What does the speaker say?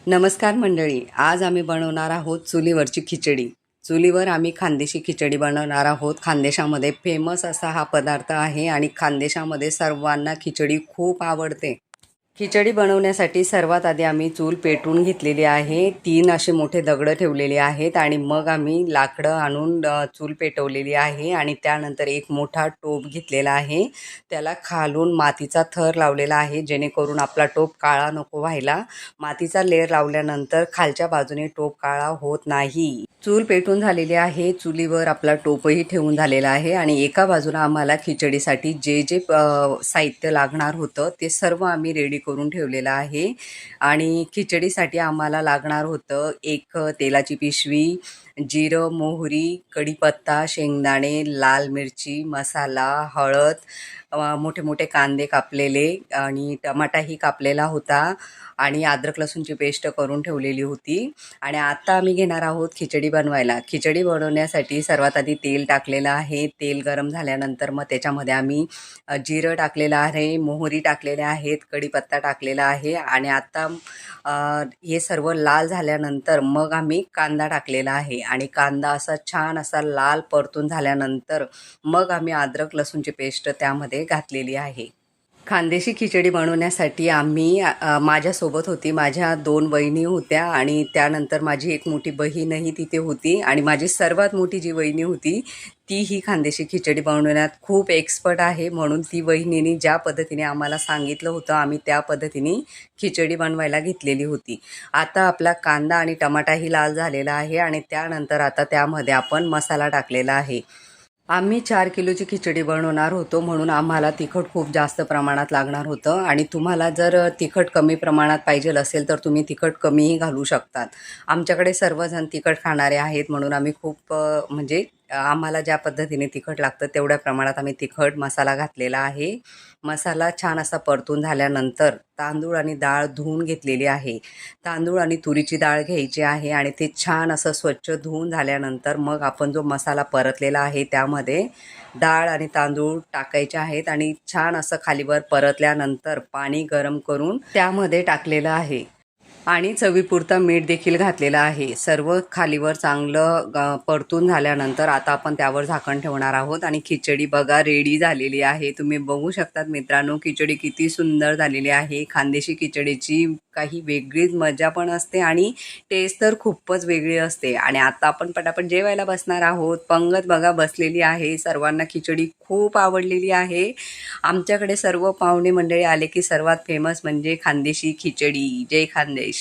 नमस्कार मंडळी, आज आम्ही बनवणार आहोत चुलीवरची खिचडी. चुलीवर आम्ही खानदेशी खिचडी बनवणार आहोत. खानदेशामध्ये फेमस असा हा पदार्थ आहे आणि खानदेशामध्ये सर्वांना खिचडी खूप आवडते. खिचडी बनवण्यासाठी सर्वात आधी आम्ही चूल पेटवून घेतलेली आहे. 3 असे मोठे दगड ठेवलेले आहेत आणि मग आम्ही लाकडं आणून चूल पेटवलेली आहे आणि त्यानंतर एक मोठा टोप घेतलेला आहे. त्याला खालून मातीचा थर लावलेला आहे, जेणेकरून आपला टोप काळा नको व्हायला. मातीचा लेयर लावल्यानंतर खालच्या बाजूने टोप काळा होत नाही. चूल पेटून झालेली आहे. चुलीवर आपला टोपही ठेवून झालेला आहे आणि एका बाजूला आम्हाला खिचडीसाठी जे जे साहित्य लागणार होतं ते सर्व आम्ही रेडी करून ठेवलेलं आहे. आणि खिचडीसाठी आम्हाला लागणार होतं एक तेलाची पिशवी, जिरं, मोहरी, कढीपत्ता, शेंगदाणे, लाल मिरची, मसाला, हळद, मोठे मोठे कांदे कापलेले आणि टमाटाही कापलेला होता आणि अद्रक लसूणची पेस्ट करून ठेवलेली होती. आणि आता आम्ही घेणार आहोत खिचडी बनवायला. खिचडी बनवण्यासाठी सर्वात आधी तेल टाकलेलं आहे. तेल गरम झाल्यानंतर मग त्याच्यामध्ये आम्ही जिरं टाकलेलं आहे, मोहरी टाकलेल्या आहेत, कढीपत्ता टाकलेला आहे आणि आता हे सर्व लाल झाल्यानंतर मग आम्ही कांदा टाकलेला आहे आणि कांदा असा छान असा लाल परतून झाल्यानंतर मग आम्ही अद्रक लसूणची पेस्ट त्यामध्ये घातलेली आहे. खानदेशी खिचडी बनवण्यासाठी आम्ही माझ्यासोबत होती, माझ्या 2 वहिनी होत्या आणि त्यानंतर माझी एक मोठी बहीणही तिथे होती आणि माझी सर्वात मोठी जी वहिनी होती ती ही खानदेशी खिचडी बनवण्यात खूप एक्सपर्ट आहे. म्हणून ती वहिनीने ज्या पद्धतीने आम्हाला सांगितलं होतं आम्ही त्या पद्धतीने खिचडी बनवायला घेतलेली होती. आता आपला कांदा आणि टमाटाही लाल झालेला आहे आणि त्यानंतर आता त्यामध्ये आपण मसाला टाकलेला आहे. आम्ही 4 किलोची खिचडी बनवणार होतो, म्हणून आम्हाला तिखट खूप जास्त प्रमाणात लागणार होतं आणि तुम्हाला जर तिखट कमी प्रमाणात पाहिजे असेल तर तुम्ही तिखट कमीही घालू शकतात. आमच्याकडे सर्वजण तिखट खाणारे आहेत, म्हणून आम्ही खूप म्हणजे आम्हाला ज्या पद्धतीने तिखट लागतं तेवढ्या प्रमाणात आम्ही तिखट मसाला घातलेला आहे. मसाला छान असा परतून झाल्यानंतर तांदूळ आणि डाळ धुवून घेतलेली आहे. तांदूळ आणि तुरीची डाळ घ्यायची आहे आणि ते छान असं स्वच्छ धुवून झाल्यानंतर मग आपण जो मसाला परतलेला आहे त्यामध्ये डाळ आणि तांदूळ टाकायचे आहेत आणि छान असं खालीवर परतल्यानंतर पाणी गरम करून त्यामध्ये टाकलेलं आहे आणि चवीपुरता मीठ देखील घातलेलं आहे. सर्व खालीवर चांगलं परतून झाल्यानंतर आता आपण त्यावर झाकण ठेवणार आहोत आणि खिचडी बघा रेडी झालेली आहे. तुम्ही बघू शकतात मित्रांनो, खिचडी किती सुंदर झालेली आहे. खानदेशी खिचडीची काही वेगळीच मजा पण असते आणि टेस्ट तर खूपच वेगळी असते. आणि आता आपण पटापट जेवायला बसणार आहोत. पंगत बघा बसलेली आहे. सर्वांना खिचडी खूप आवडलेली आहे. आमच्याकडे सर्व पाहुणे मंडळी आले की सर्वात फेमस म्हणजे खानदेशी खिचडी. जय खानदेश.